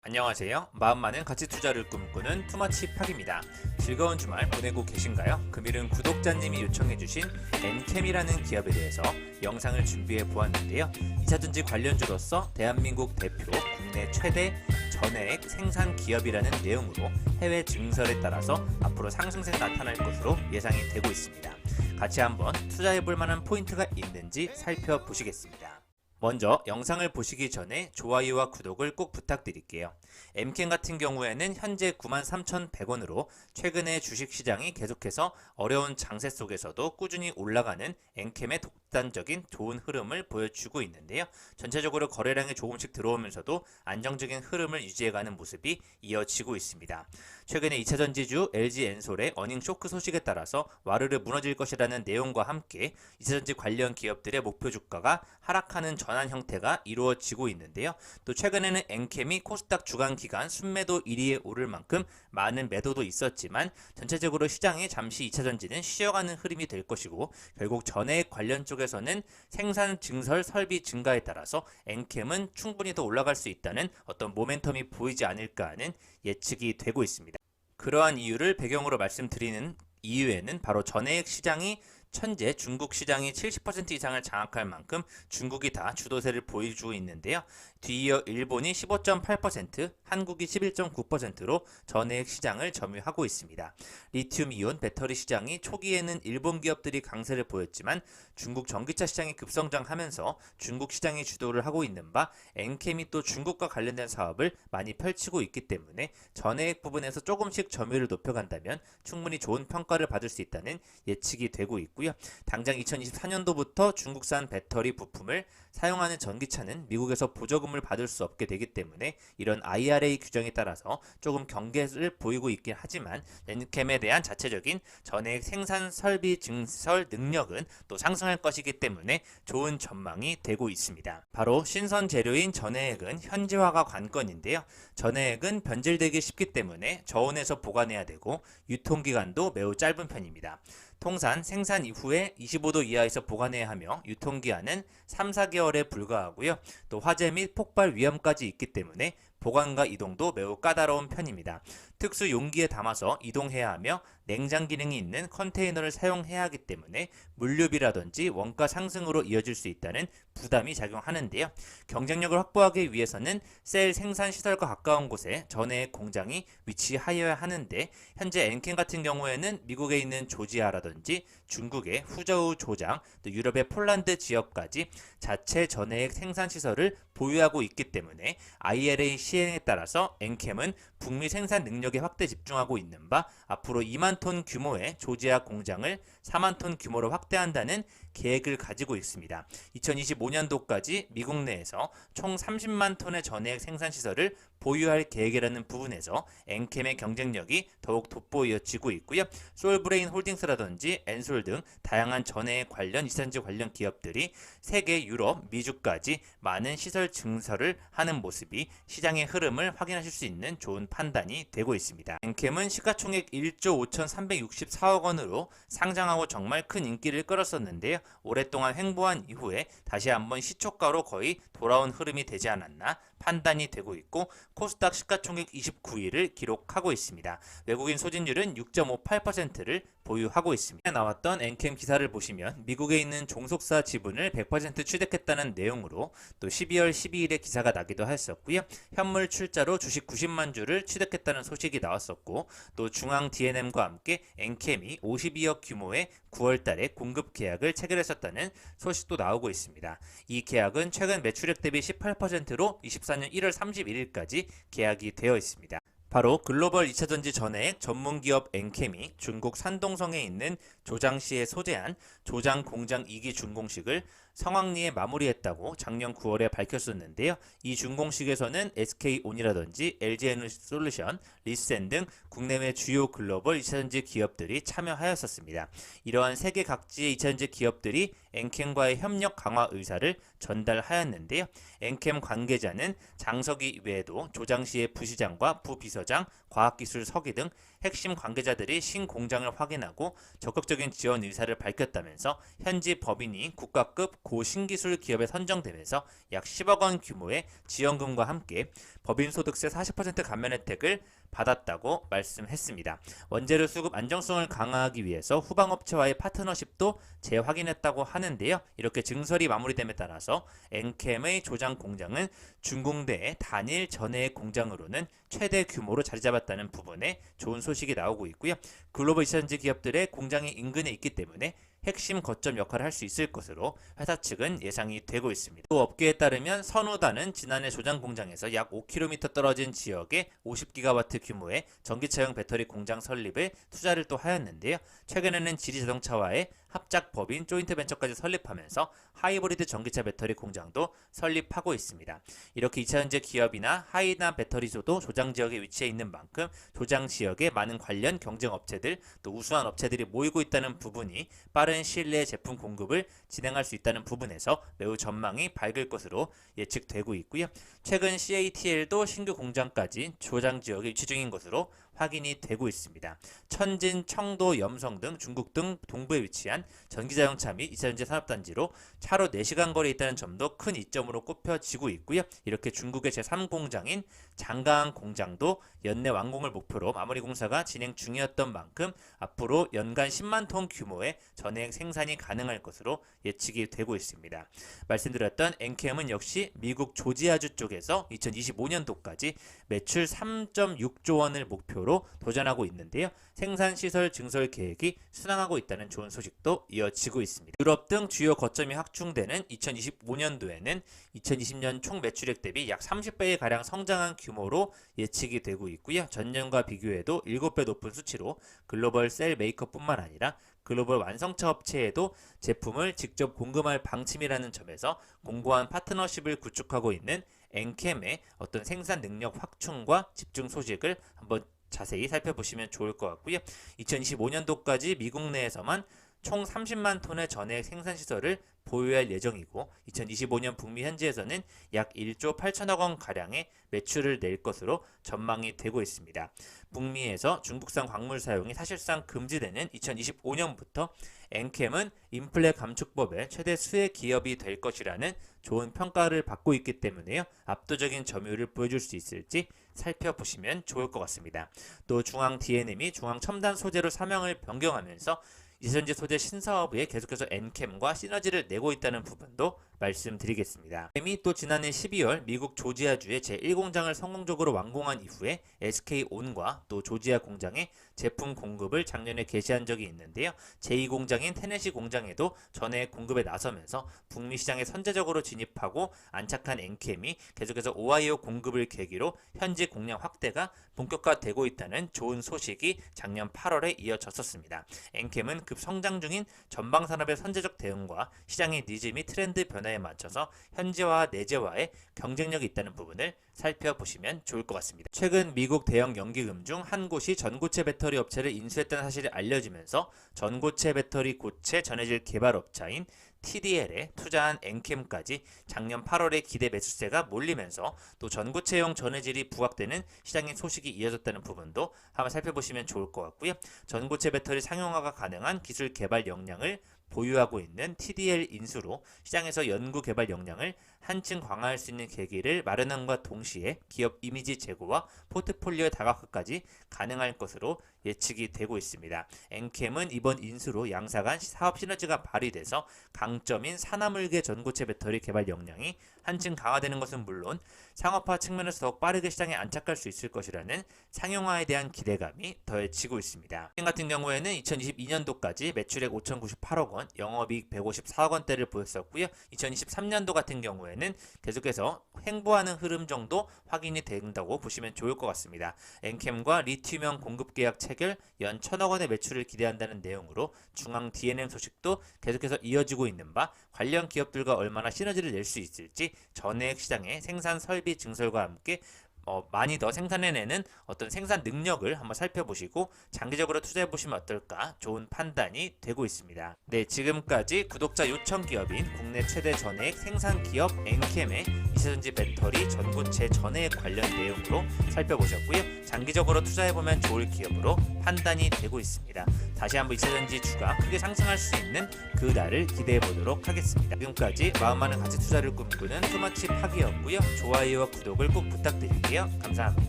안녕하세요. 마음 많은 가치 투자를 꿈꾸는 투마치 팍입니다. 즐거운 주말 보내고 계신가요? 금일은 구독자님이 요청해주신 엔캠이라는 기업에 대해서 영상을 준비해 보았는데요. 2차전지 관련주로서 대한민국 대표 국내 최대 전해액 생산 기업이라는 내용으로 해외 증설에 따라서 앞으로 상승세 나타날 것으로 예상이 되고 있습니다. 같이 한번 투자해볼 만한 포인트가 있는지 살펴보시겠습니다. 먼저 영상을 보시기 전에 좋아요와 구독을 꼭 부탁드릴게요. 엠캠 같은 경우에는 현재 93,100원으로 최근에 주식시장이 계속해서 어려운 장세 속에서도 꾸준히 올라가는 엠캠의 독단적인 좋은 흐름을 보여주고 있는데요. 전체적으로 거래량이 조금씩 들어오면서도 안정적인 흐름을 유지해가는 모습이 이어지고 있습니다. 최근에 2차전지주 LG엔솔의 어닝 쇼크 소식에 따라서 와르르 무너질 것이라는 내용과 함께 2차전지 관련 기업들의 목표 주가가 하락하는 전환 형태가 이루어지고 있는데요. 또 최근에는 엔캠이 코스닥 주간 기간 순매도 1위에 오를 만큼 많은 매도도 있었지만 전체적으로 시장이 잠시 2차전지는 쉬어가는 흐름이 될 것이고 결국 전해액 관련 쪽에서는 생산 증설 설비 증가에 따라서 엔캠은 충분히 더 올라갈 수 있다는 어떤 모멘텀이 보이지 않을까 하는 예측이 되고 있습니다. 그러한 이유를 배경으로 말씀드리는 이유에는 바로 전해액 시장이 현재 중국 시장이 70% 이상을 장악할 만큼 중국이 다 주도세를 보여주고 있는데요. 뒤이어 일본이 15.8%, 한국이 11.9%로 전해액 시장을 점유하고 있습니다. 리튬 이온 배터리 시장이 초기에는 일본 기업들이 강세를 보였지만 중국 전기차 시장이 급성장하면서 중국 시장이 주도를 하고 있는 바 엔캠이 또 중국과 관련된 사업을 많이 펼치고 있기 때문에 전해액 부분에서 조금씩 점유율을 높여간다면 충분히 좋은 평가를 받을 수 있다는 예측이 되고 있고요. 당장 2024년도부터 중국산 배터리 부품을 사용하는 전기차는 미국에서 보조금을 받을 수 없게 되기 때문에 이런 IRA 규정에 따라서 조금 경계를 보이고 있긴 하지만 엔캠에 대한 자체적인 전해액 생산 설비 증설 능력은 또 상승할 것이기 때문에 좋은 전망이 되고 있습니다. 바로 신선 재료인 전해액은 현지화가 관건인데요. 전해액은 변질되기 쉽기 때문에 저온에서 보관해야 되고 유통기간도 매우 짧은 편입니다. 통산 생산 이후에 25도 이하에서 보관해야 하며 유통기한은 3, 4개월에 불과하고요. 또 화재 및 폭발 위험까지 있기 때문에 보관과 이동도 매우 까다로운 편입니다. 특수 용기에 담아서 이동해야 하며 냉장 기능이 있는 컨테이너를 사용해야 하기 때문에 물류비라든지 원가 상승으로 이어질 수 있다는 부담이 작용하는데요. 경쟁력을 확보하기 위해서는 셀 생산 시설과 가까운 곳에 전해액 공장이 위치하여야 하는데 현재 엔캠 같은 경우에는 미국에 있는 조지아라든지 중국의 후저우 조장, 또 유럽의 폴란드 지역까지 자체 전해액 생산 시설을 보유하고 있기 때문에 IRA 시행에 따라서 엔캠은 북미 생산 능력에 확대 집중하고 있는 바 앞으로 2만 톤 규모의 조지아 공장을 4만 톤 규모로 확대한다는 계획을 가지고 있습니다. 2025년도까지 미국 내에서 총 30만 톤의 전해액 생산 시설을 보유할 계획이라는 부분에서 엔캠의 경쟁력이 더욱 돋보여지고 있고요. 솔브레인 홀딩스라든지 엔솔 등 다양한 전해액 관련 2차전지 관련 기업들이 세계, 유럽, 미주까지 많은 시설 증설을 하는 모습이 시장의 흐름을 확인하실 수 있는 좋은 판단이 되고 있습니다. 엔캠은 시가총액 1조 5,364억 원으로 상장하고 정말 큰 인기를 끌었었는데요. 오랫동안 횡보한 이후에 다시 한번 시초가로 거의 돌아온 흐름이 되지 않았나 판단이 되고 있고 코스닥 시가총액 29위를 기록하고 있습니다. 외국인 소진율은 6.58%를 보유하고 있습니다. 나왔던 엔캠 기사를 보시면 미국에 있는 종속사 지분을 100% 취득했다는 내용으로 또 12월 12일에 기사가 나기도 했었고요. 현물 출자로 주식 90만 주를 취득했다는 소식이 나왔었고 또 중앙 D&M과 함께 엔캠이 52억 규모의 9월 달에 공급 계약을 체결했었다는 소식도 나오고 있습니다. 이 계약은 최근 매출액 대비 18%로 24년 1월 31일까지 계약이 되어 있습니다. 바로 글로벌 2차전지 전해액 전문기업 엔캠이 중국 산동성에 있는 조장시에 소재한 조장 공장 2기 준공식을 성황리에 마무리했다고 작년 9월에 밝혔었는데요. 이 준공식에서는 SK온이라든지 LG에너지솔루션, 리센 등 국내외 주요 글로벌 2차전지 기업들이 참여하였었습니다. 이러한 세계 각지의 2차전지 기업들이 엔캠과의 협력 강화 의사를 전달하였는데요. 엔캠 관계자는 장서기 외에도 조장시의 부시장과 부비서장, 과학기술 서기 등 핵심 관계자들이 신공장을 확인하고 적극적인 지원 의사를 밝혔다면서 현지 법인이 국가급 고신기술 기업에 선정되면서 약 10억 원 규모의 지원금과 함께 법인소득세 40% 감면 혜택을 받았다고 말씀했습니다. 원재료 수급 안정성을 강화하기 위해서 후방업체와의 파트너십도 재확인했다고 하는데요. 이렇게 증설이 마무리됨에 따라서 엔캠의 조장 공장은 중공대의 단일 전해액 공장으로는 최대 규모로 자리 잡았다는 부분에 좋은 소식이 나오고 있고요. 글로벌 2차전지 기업들의 공장이 인근에 있기 때문에 핵심 거점 역할을 할 수 있을 것으로 회사 측은 예상이 되고 있습니다. 또 업계에 따르면 선우다는 지난해 조장 공장에서 약 5km 떨어진 지역에 50GW 규모의 전기차용 배터리 공장 설립에 투자를 또 하였는데요. 최근에는 지리자동차와의 합작 법인 조인트벤처까지 설립하면서 하이브리드 전기차 배터리 공장도 설립하고 있습니다. 이렇게 2차전지 기업이나 하이나 배터리소도 조장 지역에 위치해 있는 만큼 조장 지역에 많은 관련 경쟁 업체들 또 우수한 업체들이 모이고 있다는 부분이 빠른 시일 내에 제품 공급을 진행할 수 있다는 부분에서 매우 전망이 밝을 것으로 예측되고 있고요. 최근 CATL도 신규 공장까지 조장 지역에 위치 중인 것으로 확인이 되고 있습니다. 천진, 청도, 염성 등 중국 등 동부에 위치한 전기자동차 및 2차전지 산업단지로 차로 4시간 거리에 있다는 점도 큰 이점으로 꼽혀지고 있고요. 이렇게 중국의 제3공장인 장강 공장도 연내 완공을 목표로 마무리 공사가 진행 중이었던 만큼 앞으로 연간 10만 톤 규모의 전해액 생산이 가능할 것으로 예측이 되고 있습니다. 말씀드렸던 엔캠은 역시 미국 조지아주 쪽에서 2025년도까지 매출 3.6조 원을 목표로 도전하고 있는데요. 생산시설 증설 계획이 순항하고 있다는 좋은 소식도 이어지고 있습니다. 유럽 등 주요 거점이 확충되는 2025년도에는 2020년 총 매출액 대비 약 30배의 가량 성장한 규모로 예측이 되고 있고요. 전년과 비교해도 7배 높은 수치로 글로벌 셀 메이커뿐만 아니라 글로벌 완성차 업체에도 제품을 직접 공급할 방침이라는 점에서 공고한 파트너십을 구축하고 있는 엔캠의 어떤 생산 능력 확충과 집중 소식을 한번 자세히 살펴보시면 좋을 것 같고요. 2025년도까지 미국 내에서만 총 30만 톤의 전해액 생산시설을 보유할 예정이고 2025년 북미 현지에서는 약 1조 8천억 원 가량의 매출을 낼 것으로 전망이 되고 있습니다. 북미에서 중국산 광물 사용이 사실상 금지되는 2025년부터 엔캠은 인플레 감축법의 최대 수혜 기업이 될 것이라는 좋은 평가를 받고 있기 때문에요. 압도적인 점유율을 보여줄 수 있을지 살펴보시면 좋을 것 같습니다. 또 중앙 DNM이 중앙 첨단 소재로 사명을 변경하면서 2차전지 소재 신사업에 계속해서 엔캠과 시너지를 내고 있다는 부분도 말씀드리겠습니다. 엔캠이 또 지난해 12월 미국 조지아주의 제1공장을 성공적으로 완공한 이후에 SK온과 또 조지아 공장에 제품 공급을 작년에 개시한 적이 있는데요. 제2공장인 테네시 공장에도 전해 공급에 나서면서 북미 시장에 선제적으로 진입하고 안착한 엔캠이 계속해서 오하이오 공급을 계기로 현지 공량 확대가 본격화되고 있다는 좋은 소식이 작년 8월에 이어졌었습니다. 엔캠은 급 성장 중인 전방 산업의 선제적 대응과 시장의 니즈 및 트렌드 변화에 맞춰서 현지화와 내재화에 경쟁력이 있다는 부분을 살펴보시면 좋을 것 같습니다. 최근 미국 대형 연기금 중 한 곳이 전고체 배터리 업체를 인수했다는 사실이 알려지면서 전고체 배터리 고체 전해질 개발업자인 TDL에 투자한 엔캠까지 작년 8월에 기대 매수세가 몰리면서 또 전고체용 전해질이 부각되는 시장의 소식이 이어졌다는 부분도 한번 살펴보시면 좋을 것 같고요. 전고체 배터리 상용화가 가능한 기술 개발 역량을 보유하고 있는 TDL 인수로 시장에서 연구 개발 역량을 한층 강화할 수 있는 계기를 마련함과 동시에 기업 이미지 제고와 포트폴리오의 다각화까지 가능할 것으로 예측이 되고 있습니다. 엔캠은 이번 인수로 양사 간 사업 시너지가 발휘돼서 강점인 산화물계 전고체 배터리 개발 역량이 한층 강화되는 것은 물론 상업화 측면에서 더욱 빠르게 시장에 안착할 수 있을 것이라는 상용화에 대한 기대감이 더해지고 있습니다. 이 같은 경우에는 2022년도까지 매출액 5,098억 원, 영업이익 154억 원대를 보였었고요. 2023년도 같은 경우에는 계속해서 횡보하는 흐름 정도 확인이 된다고 보시면 좋을 것 같습니다. 엔캠과 리튬형 공급 계약 체결 연 1,000억 원의 매출을 기대한다는 내용으로 중앙 DNM 소식도 계속해서 이어지고 있는 바 관련 기업들과 얼마나 시너지를 낼 수 있을지 전해액 시장의 생산 설비 증설과 함께 많이 더 생산해내는 어떤 생산 능력을 한번 살펴보시고 장기적으로 투자해보시면 어떨까 좋은 판단이 되고 있습니다. 네, 지금까지 구독자 요청 기업인 국내 최대 전해액 생산 기업 엔캠의 2차전지 배터리 전고체 전해액 관련 내용으로 살펴보셨고요. 장기적으로 투자해보면 좋을 기업으로 판단이 되고 있습니다. 다시 한번 2차전지 주가 크게 상승할 수 있는 그 날을 기대해 보도록 하겠습니다. 지금까지 마음 많은 가치 투자를 꿈꾸는 투마치 파기였고요. 좋아요와 구독을 꼭 부탁드릴게요. 감사합니다.